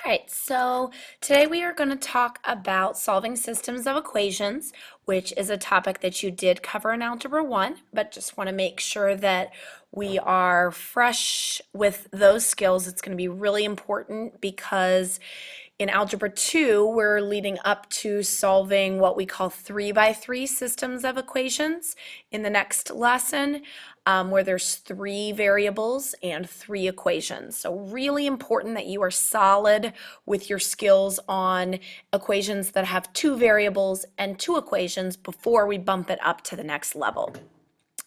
Alright, so today we are going to talk about solving systems of equations, which is a topic that you did cover in Algebra 1, but just want to make sure that we are fresh with those skills. It's going to be really important because in Algebra 2, we're leading up to solving what we call 3x3 systems of equations in the next lesson, where there's 3 variables and 3 equations. So really important that you are solid with your skills on equations that have 2 variables and 2 equations before we bump it up to the next level.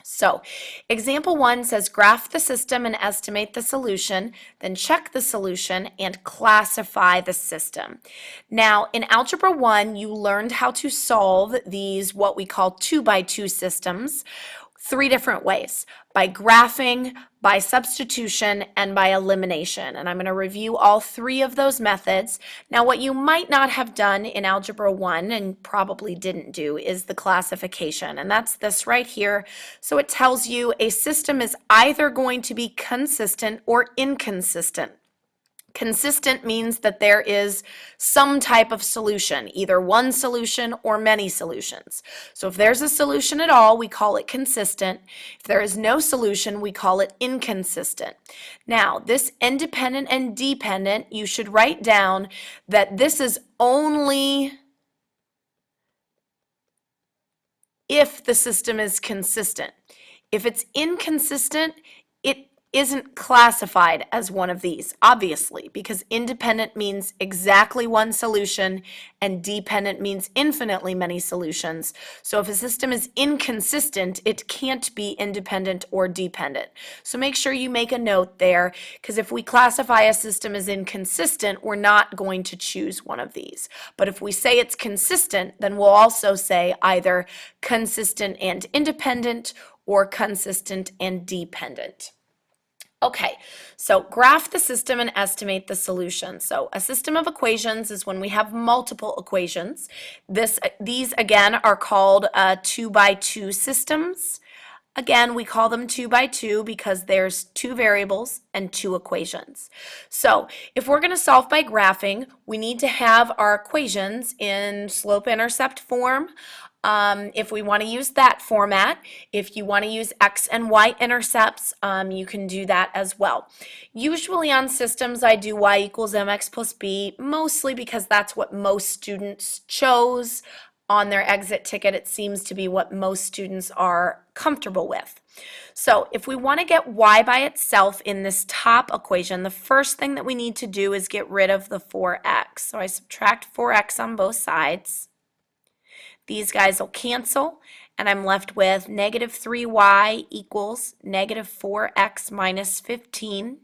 So, example 1 says graph the system and estimate the solution, then check the solution and classify the system. Now, in Algebra 1, you learned how to solve these what we call 2x2 systems 3 different ways: by graphing, by substitution, and by elimination. And I'm going to review all 3 of those methods. Now, what you might not have done in Algebra 1 and probably didn't do is the classification, and that's this right here. So it tells you a system is either going to be consistent or inconsistent. Consistent means that there is some type of solution, either one solution or many solutions. So if there's a solution at all, we call it consistent. If there is no solution, we call it inconsistent. Now, this independent and dependent, you should write down that this is only if the system is consistent. If it's inconsistent, it isn't classified as one of these, obviously, because independent means exactly one solution and dependent means infinitely many solutions. So if a system is inconsistent, it can't be independent or dependent. So make sure you make a note there, because if we classify a system as inconsistent, we're not going to choose one of these. But if we say it's consistent, then we'll also say either consistent and independent or consistent and dependent. Okay, so graph the system and estimate the solution. So a system of equations is when we have multiple equations. These again are called 2x2 systems. Again, we call them 2x2 because there's 2 variables and 2 equations. So if we're going to solve by graphing, we need to have our equations in slope-intercept form. If we want to use that format, if you want to use x and y intercepts, you can do that as well. Usually on systems, I do y equals mx plus b, mostly because that's what most students chose on their exit ticket. It seems to be what most students are comfortable with. So if we want to get y by itself in this top equation, the first thing that we need to do is get rid of the 4x. So I subtract 4x on both sides. These guys will cancel, and I'm left with negative 3y equals negative 4x minus 15.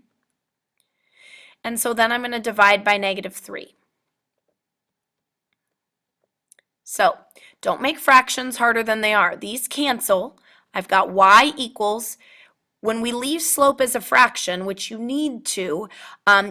And so then I'm going to divide by negative 3. So don't make fractions harder than they are. These cancel. I've got y equals, when we leave slope as a fraction, which you need to,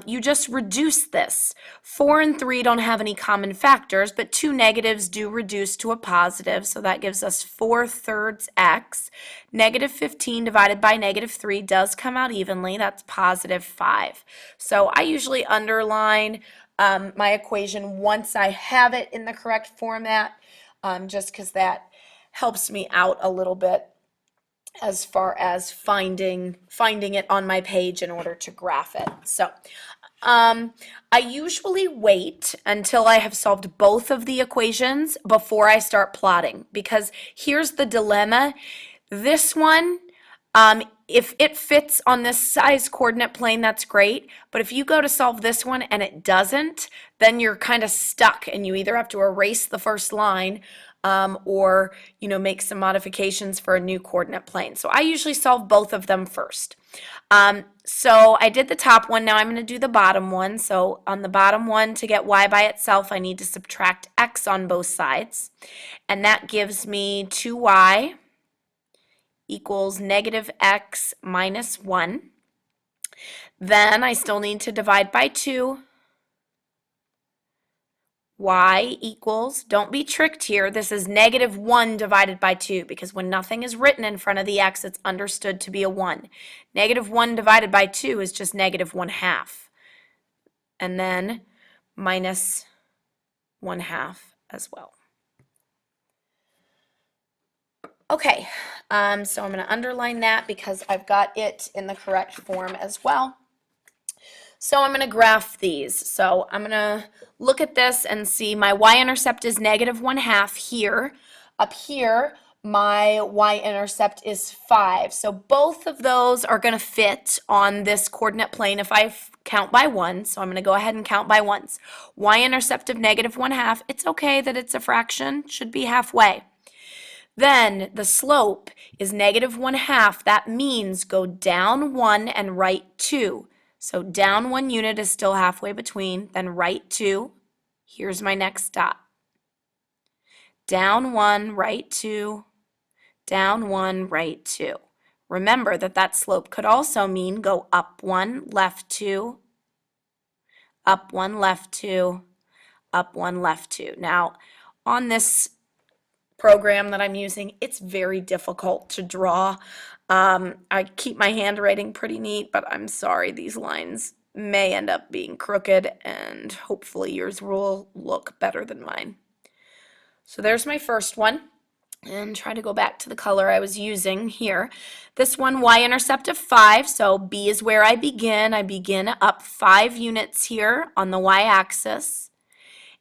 you just reduce this. 4 and 3 don't have any common factors, but 2 negatives do reduce to a positive, so that gives us 4/3 x. Negative 15 divided by negative 3 does come out evenly. That's positive 5. So I usually underline my equation once I have it in the correct format, just because that helps me out a little bit as far as finding it on my page in order to graph it. So I usually wait until I have solved both of the equations before I start plotting, because here's the dilemma. This one, if it fits on this size coordinate plane, that's great. But if you go to solve this one and it doesn't, then you're kind of stuck, and you either have to erase the first line or make some modifications for a new coordinate plane. So I usually solve both of them first. So I did the top one. Now I'm going to do the bottom one. So on the bottom one, to get y by itself, I need to subtract x on both sides. And that gives me 2y equals negative x minus 1. Then I still need to divide by 2. Y equals, don't be tricked here, this is negative 1 divided by 2, because when nothing is written in front of the x, it's understood to be a 1. Negative 1 divided by 2 is just negative 1/2. And then minus 1/2 as well. Okay, so I'm going to underline that because I've got it in the correct form as well. So I'm going to graph these. So I'm going to look at this and see my y-intercept is negative 1/2 here. Up here, my y-intercept is 5. So both of those are going to fit on this coordinate plane if I count by 1. So I'm going to go ahead and count by 1s. Y-intercept of negative 1/2. It's okay that it's a fraction. Should be halfway. Then the slope is negative 1/2. That means go down 1 and right 2. So down 1 unit is still halfway between, then right 2. Here's my next dot. Down 1, right 2, down 1, right 2. Remember that that slope could also mean go up 1, left 2, up 1, left 2, up 1, left 2. Now, on this program that I'm using, it's very difficult to draw. I keep my handwriting pretty neat, but I'm sorry, these lines may end up being crooked, and hopefully yours will look better than mine. So there's my first one, and try to go back to the color I was using here. This one, y-intercept of 5, so B is where I begin. I begin up 5 units here on the y-axis,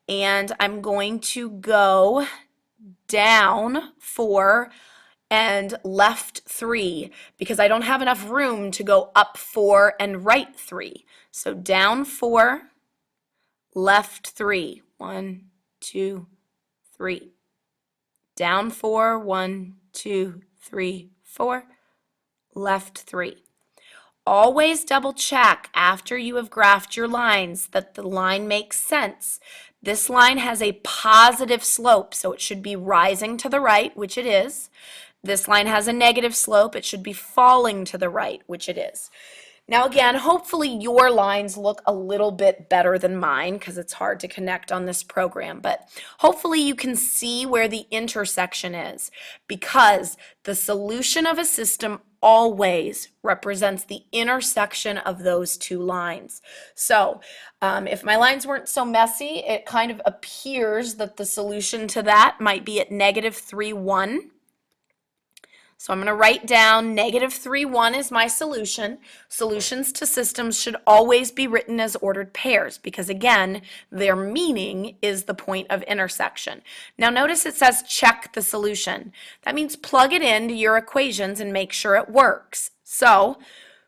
and I'm going to go down 4 and left 3 because I don't have enough room to go up 4 and right 3. So down 4, left 3. 1, 2, 3. Down 4, 1, 2, 3, 4. Left 3. Always double check after you have graphed your lines that the line makes sense. This line has a positive slope, so it should be rising to the right, which it is. This line has a negative slope. It should be falling to the right, which it is. Now again, hopefully your lines look a little bit better than mine because it's hard to connect on this program, but hopefully you can see where the intersection is because the solution of a system always represents the intersection of those two lines. So if my lines weren't so messy, it kind of appears that the solution to that might be at negative 3, 1. So I'm going to write down negative 3, 1 is my solution. Solutions to systems should always be written as ordered pairs because, again, their meaning is the point of intersection. Now notice it says check the solution. That means plug it into your equations and make sure it works. So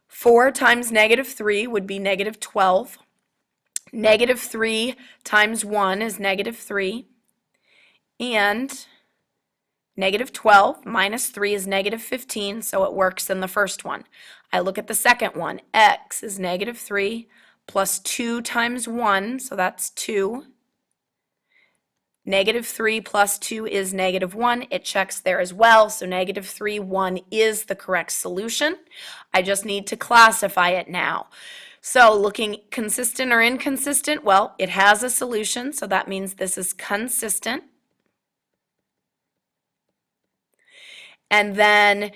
4 times negative 3 would be negative 12. Negative 3 times 1 is negative 3. And negative 12 minus 3 is negative 15, so it works in the first one. I look at the second one. X is negative 3 plus 2 times 1, so that's 2. Negative 3 plus 2 is negative 1. It checks there as well, so negative 3, 1 is the correct solution. I just need to classify it now. So looking consistent or inconsistent, well, it has a solution, so that means this is consistent. And then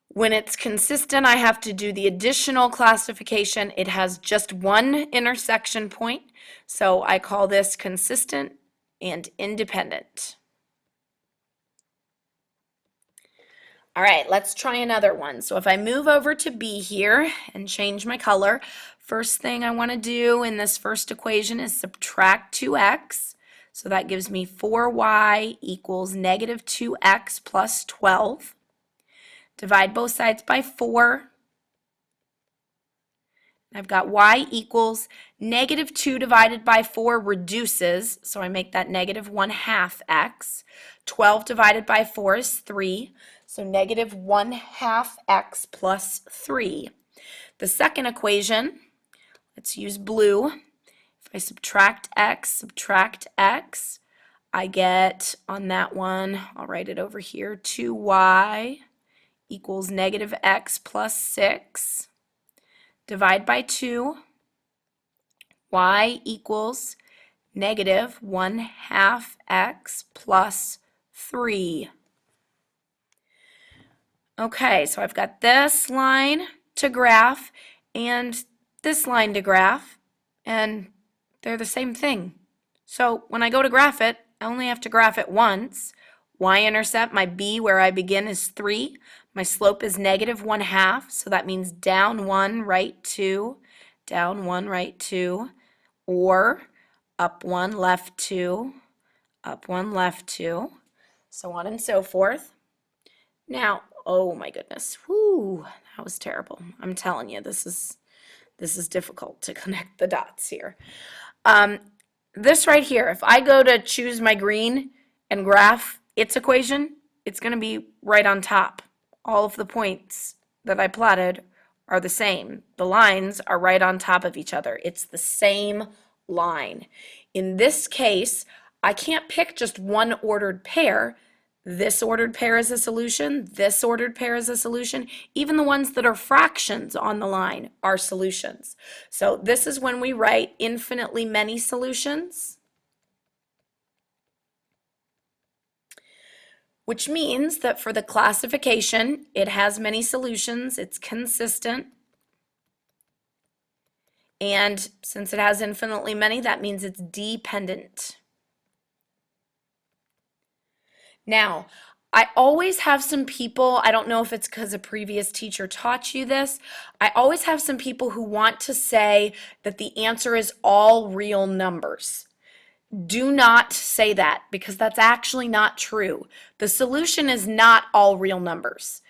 when it's consistent, I have to do the additional classification. It has just one intersection point, so I call this consistent and independent. All right, let's try another one. So if I move over to B here and change my color, first thing I want to do in this first equation is subtract 2x. So that gives me 4y equals negative 2x plus 12. Divide both sides by 4. I've got y equals negative 2 divided by 4 reduces, so I make that negative 1/2 x. 12 divided by 4 is 3, so negative 1/2 x plus 3. The second equation, let's use blue. If I subtract x, I get, on that one, I'll write it over here, 2y equals negative x plus 6. Divide by 2, y equals negative 1/2 x plus 3. Okay, so I've got this line to graph and this line to graph, and They're the same thing. So when I go to graph it, I only have to graph it once. Y-intercept, my b where I begin is 3. My slope is -1/2, so that means down 1, right 2, down 1, right 2, or up 1, left 2, up 1, left 2, so on and so forth. Now, oh my goodness, whoo, that was terrible. I'm telling you, this is difficult to connect the dots here. This right here, if I go to choose my green and graph its equation, it's going to be right on top. All of the points that I plotted are the same. The lines are right on top of each other. It's the same line. In this case, I can't pick just one ordered pair. This ordered pair is a solution. This ordered pair is a solution. Even the ones that are fractions on the line are solutions. So this is when we write infinitely many solutions, which means that for the classification, it has many solutions, it's consistent. And since it has infinitely many, that means it's dependent. Now, I always have some people, I don't know if it's because a previous teacher taught you this, I always have some people who want to say that the answer is all real numbers. Do not say that, because that's actually not true. The solution is not all real numbers,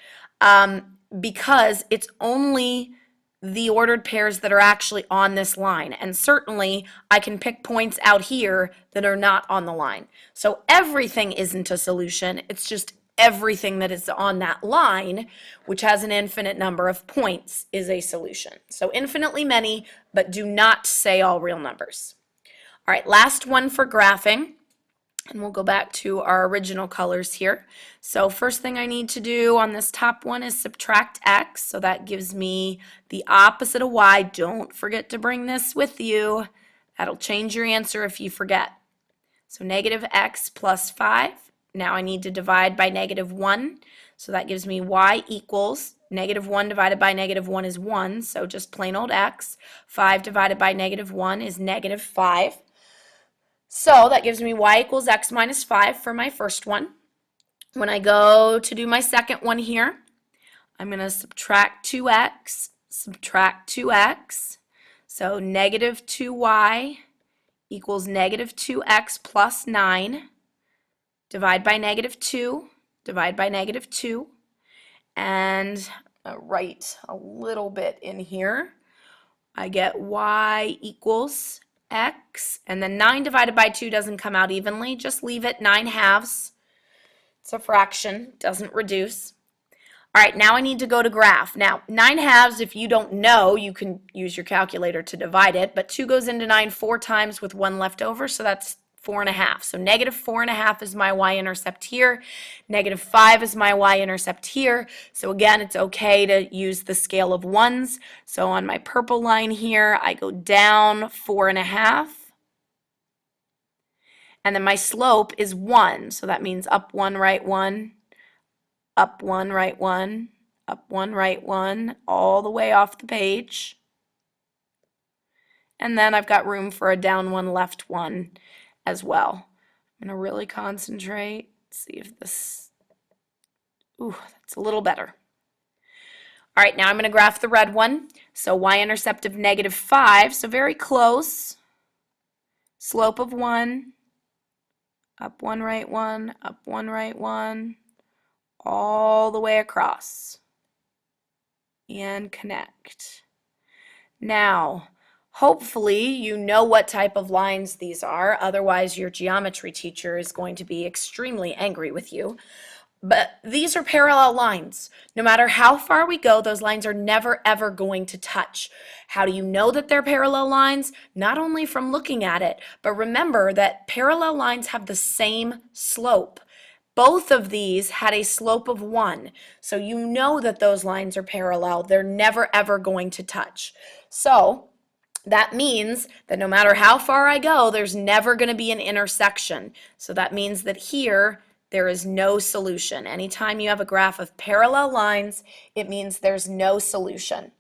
because it's only the ordered pairs that are actually on this line. And certainly I can pick points out here that are not on the line. So everything isn't a solution. It's just everything that is on that line, which has an infinite number of points, is a solution. So infinitely many, but do not say all real numbers. All right, last one for graphing. And we'll go back to our original colors here. So first thing I need to do on this top one is subtract x. So that gives me the opposite of y. Don't forget to bring this with you. That'll change your answer if you forget. So -x plus 5. Now I need to divide by -1. So that gives me y equals -1 divided by -1 is 1. So just plain old x. 5 divided by -1 is -5. So that gives me y equals x minus 5 for my first one. When I go to do my second one here, I'm going to subtract 2x, subtract 2x. So -2y equals -2x plus 9. Divide by -2, divide by -2. And write a little bit in here. I get y equals x, and then 9 divided by 2 doesn't come out evenly. Just leave it 9/2. It's a fraction, doesn't reduce. All right, now I need to go to graph. Now, 9/2, if you don't know, you can use your calculator to divide it, but 2 goes into 9 4 times with 1 left over, so that's 4.5. So -4.5 is my y-intercept here. -5 is my y-intercept here. So again, it's okay to use the scale of ones. So on my purple line here, I go down 4.5. And then my slope is 1. So that means up 1, right 1, up 1, right 1, up 1, right 1, all the way off the page. And then I've got room for a down 1, left 1 as well. I'm going to really concentrate, see if this, ooh, that's a little better. All right, now I'm going to graph the red one. So y-intercept of -5, so very close. Slope of 1, up 1, right 1, up 1, right 1, all the way across. And connect. Now, hopefully you know what type of lines these are, otherwise your geometry teacher is going to be extremely angry with you. But these are parallel lines. No matter how far we go, those lines are never ever going to touch. How do you know that they're parallel lines? Not only from looking at it, but remember that parallel lines have the same slope. Both of these had a slope of 1, so you know that those lines are parallel. They're never ever going to touch. So that means that no matter how far I go, there's never going to be an intersection. So that means that here there is no solution. Anytime you have a graph of parallel lines, it means there's no solution.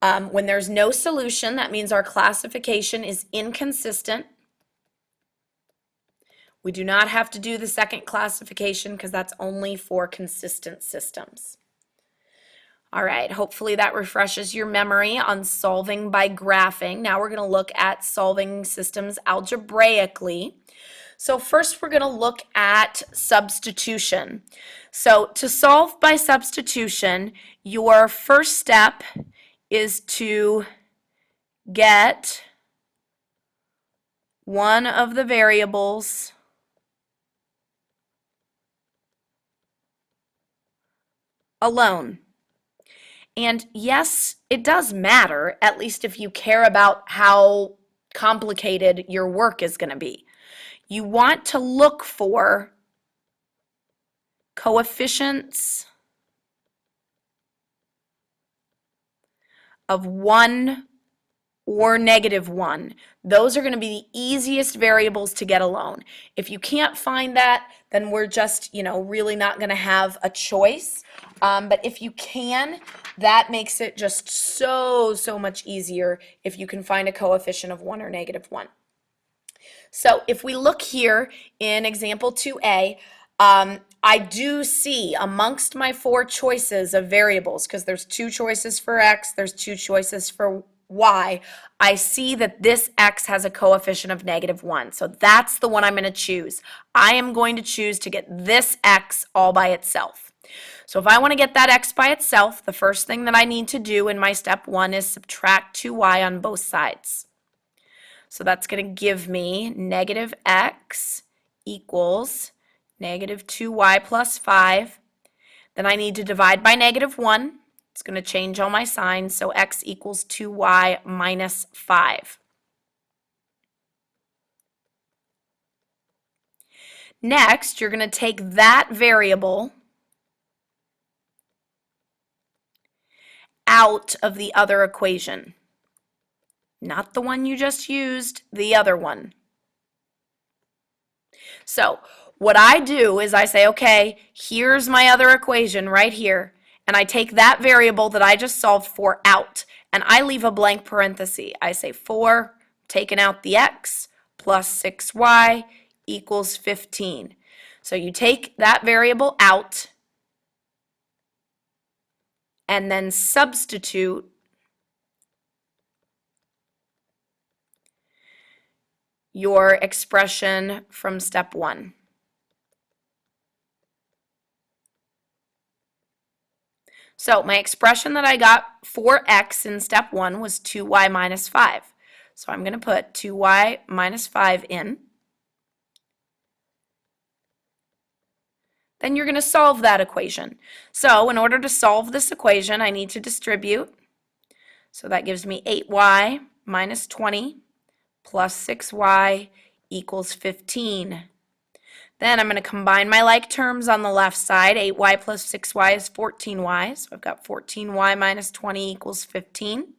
When there's no solution, that means our classification is inconsistent. We do not have to do the second classification because that's only for consistent systems. All right, hopefully that refreshes your memory on solving by graphing. Now we're going to look at solving systems algebraically. So first we're going to look at substitution. So to solve by substitution, your first step is to get one of the variables alone. And yes, it does matter, at least if you care about how complicated your work is going to be. You want to look for coefficients of 1 or -1. Those are going to be the easiest variables to get alone. If you can't find that, then we're just, really not going to have a choice. But if you can, that makes it just so much easier if you can find a coefficient of 1 or -1. So if we look here in example 2a, I do see amongst my 4 choices of variables, because there's 2 choices for x, there's 2 choices for y, I see that this x has a coefficient of -1. So that's the one I'm going to choose. I am going to choose to get this x all by itself. So if I want to get that x by itself, the first thing that I need to do in my step 1 is subtract 2y on both sides. So that's going to give me -x equals -2y plus 5. Then I need to divide by -1. It's going to change all my signs, so x equals 2y minus 5. Next, you're going to take that variable out of the other equation. Not the one you just used, the other one. So what I do is I say, okay, here's my other equation right here, and I take that variable that I just solved for out, and I leave a blank parenthesis. I say 4, taking out the x, plus 6y equals 15. So you take that variable out, and then substitute your expression from step 1. So my expression that I got for x in step 1 was 2y minus 5. So I'm going to put 2y minus 5 in. Then you're going to solve that equation. So in order to solve this equation, I need to distribute. So that gives me 8y minus 20 plus 6y equals 15. Then I'm going to combine my like terms on the left side. 8y plus 6y is 14y. So I've got 14y minus 20 equals 15,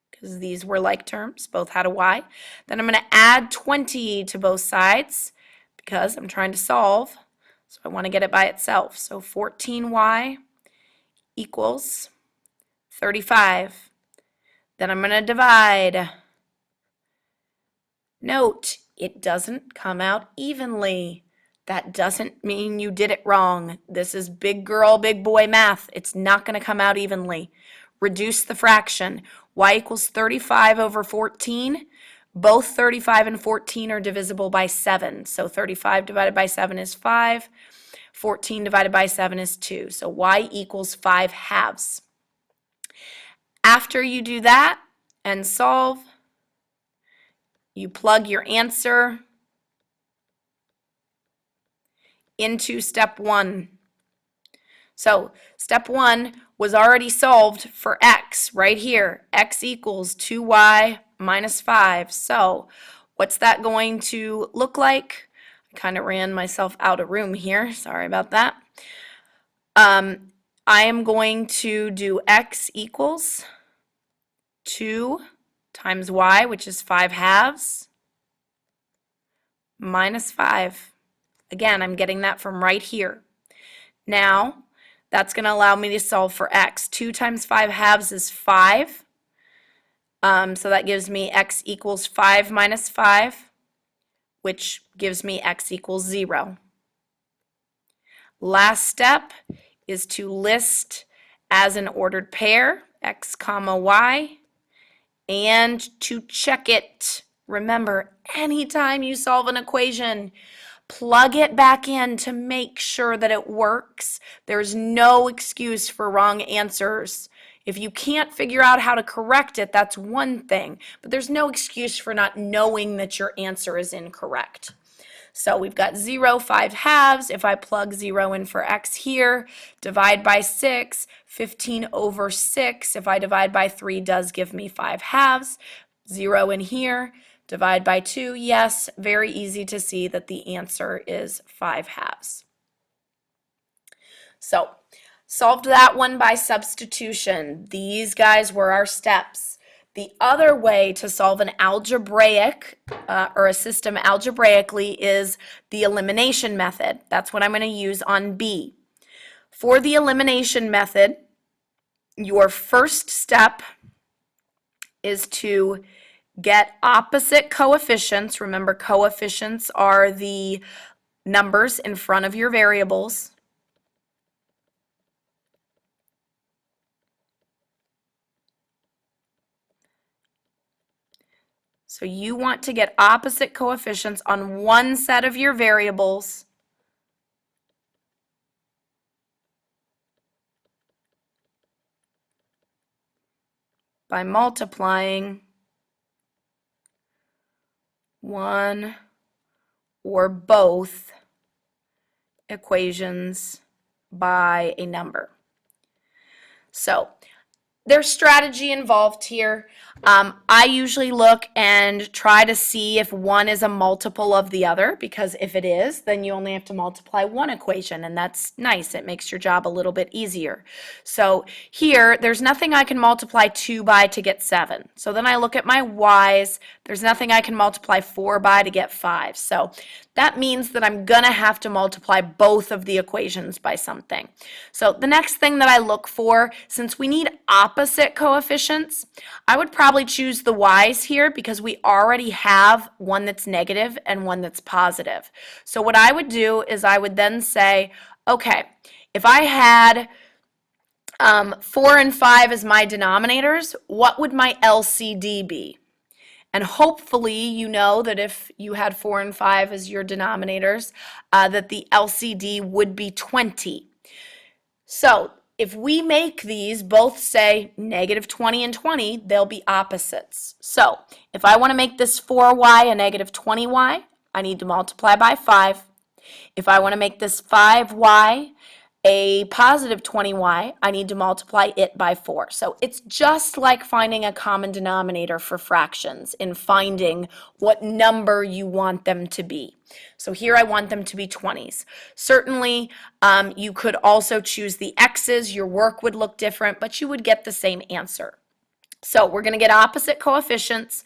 because these were like terms, both had a y. Then I'm going to add 20 to both sides because I'm trying to solve. So I want to get it by itself. So 14y equals 35. Then I'm going to divide. Note, it doesn't come out evenly. That doesn't mean you did it wrong. This is big girl, big boy math. It's not going to come out evenly. Reduce the fraction. Y equals 35 over 14. Both 35 and 14 are divisible by 7. So 35 divided by 7 is 5. 14 divided by 7 is 2. So y equals 5 halves. After you do that and solve, you plug your answer into step 1. So step 1 was already solved for x right here. X equals 2y minus 5. So what's that going to look like? I kind of ran myself out of room here. Sorry about that. I am going to do x equals 2 times y, which is 5 halves, minus 5. Again, I'm getting that from right here. Now, That's going to allow me to solve for x. 2 times 5 halves is 5. So that gives me x equals 5 minus 5, which gives me x equals 0. Last step is to list as an ordered pair, x comma y, and to check it. Remember, anytime you solve an equation, plug it back in to make sure that it works. There's no excuse for wrong answers. If you can't figure out how to correct it, that's one thing, but there's no excuse for not knowing that your answer is incorrect. So we've got 0, 5 halves. If I plug 0 in for x here, divide by 6, 15 over 6. If I divide by 3, does give me 5 halves. 0 in here, divide by 2. Yes, very easy to see that the answer is 5 halves. So, solved that one by substitution. These guys were our steps. The other way to solve an algebraic or a system algebraically is the elimination method. That's what I'm going to use on B. For the elimination method, your first step is to get opposite coefficients. Remember, coefficients are the numbers in front of your variables. So you want to get opposite coefficients on one set of your variables by multiplying one or both equations by a number. So there's strategy involved here. I usually look and try to see if one is a multiple of the other, because if it is, then you only have to multiply one equation, and that's nice. It makes your job a little bit easier. So here, there's nothing I can multiply 2 by to get 7. So then I look at my y's. There's nothing I can multiply 4 by to get 5. So that means that I'm going to have to multiply both of the equations by something. So the next thing that I look for, since we need opposite coefficients, I would probably choose the y's here because we already have one that's negative and one that's positive. So what I would do is I would then say, okay, if I had 4 and 5 as my denominators, what would my LCD be? And hopefully you know that if you had 4 and 5 as your denominators, that the LCD would be 20. So if we make these both say negative 20 and 20, they'll be opposites. So if I want to make this 4y a negative 20y, I need to multiply by 5. If I want to make this 5y a positive 20y, I need to multiply it by 4. So it's just like finding a common denominator for fractions in finding what number you want them to be. So here I want them to be 20s. Certainly, you could also choose the x's. Your work would look different, but you would get the same answer. So we're going to get opposite coefficients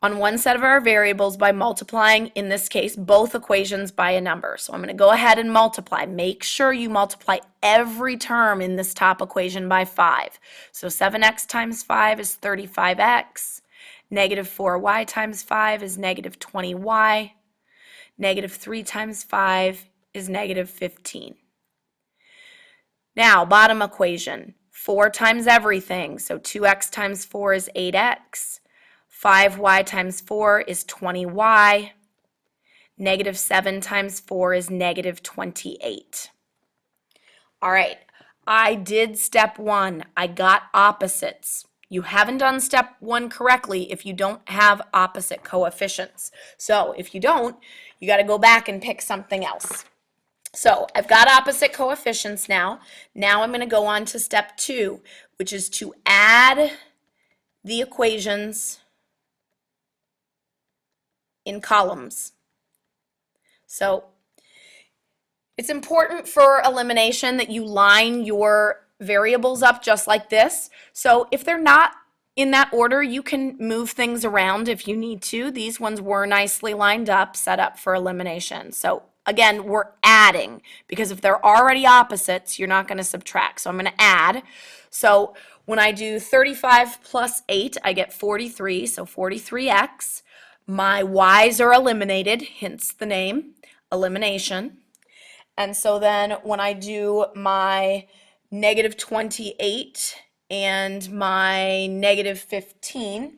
on one set of our variables by multiplying, in this case, both equations by a number. So I'm going to go ahead and multiply. Make sure you multiply every term in this top equation by 5. So 7x times 5 is 35x. Negative 4y times 5 is negative 20y. Negative 3 times 5 is negative 15. Now, bottom equation, 4 times everything. So 2x times 4 is 8x. 5y times 4 is 20y. Negative 7 times 4 is negative 28. All right, I did step 1. I got opposites. You haven't done step 1 correctly if you don't have opposite coefficients. So if you don't, you got to go back and pick something else. So I've got opposite coefficients now. Now I'm going to go on to step 2, which is to add the equations in columns. So it's important for elimination that you line your variables up just like this. So if they're not in that order, you can move things around if you need to. These ones were nicely lined up, set up for elimination. So again, we're adding, because if they're already opposites, you're not going to subtract. So I'm going to add. So when I do 35 plus 8, I get 43, so 43x. My y's are eliminated, hence the name, elimination. And so then when I do my negative 28 and my negative 15,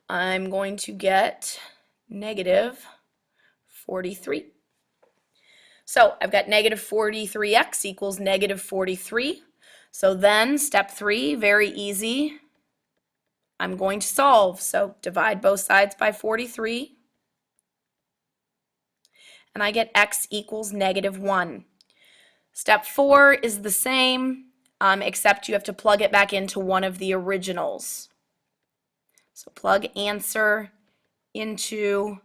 I'm going to get negative 43. So I've got negative 43x equals negative 43. So then step 3, very easy. I'm going to solve. So divide both sides by 43. And I get x equals negative 1. Step 4 is the same, except you have to plug it back into one of the originals. So plug answer into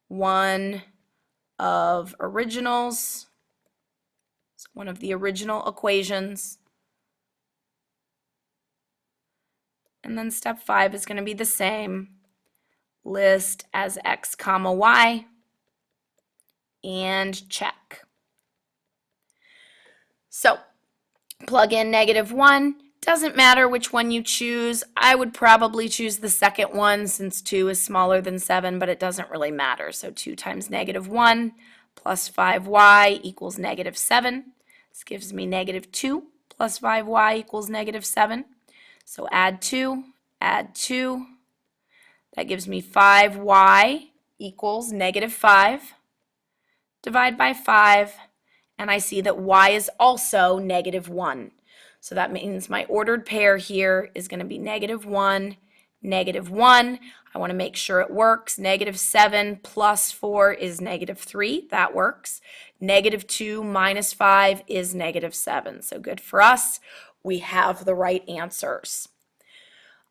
one of originals, so one of the original equations. And then step 5 is going to be the same. List as x comma y and check. So plug in negative 1. Doesn't matter which one you choose. I would probably choose the second one since 2 is smaller than 7, but it doesn't really matter. So 2 times negative 1 plus 5y equals negative 7. This gives me negative 2 plus 5y equals negative 7. So add 2. That gives me 5y equals negative 5. Divide by 5, and I see that y is also negative 1. So that means my ordered pair here is going to be negative 1, negative 1. I want to make sure it works. Negative 7 plus 4 is negative 3. That works. Negative 2 minus 5 is negative 7. So good for us. We have the right answers.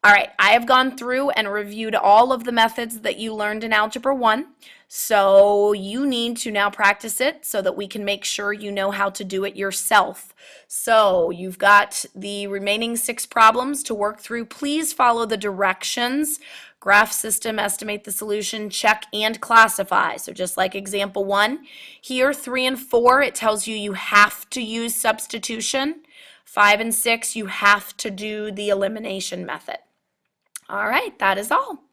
All right, I have gone through and reviewed all of the methods that you learned in Algebra 1. So you need to now practice it so that we can make sure you know how to do it yourself. So you've got the remaining 6 problems to work through. Please follow the directions. Graph system, estimate the solution, check, and classify. So just like example 1, here 3 and 4, it tells you you have to use substitution. 5 and 6, you have to do the elimination method. All right, that is all.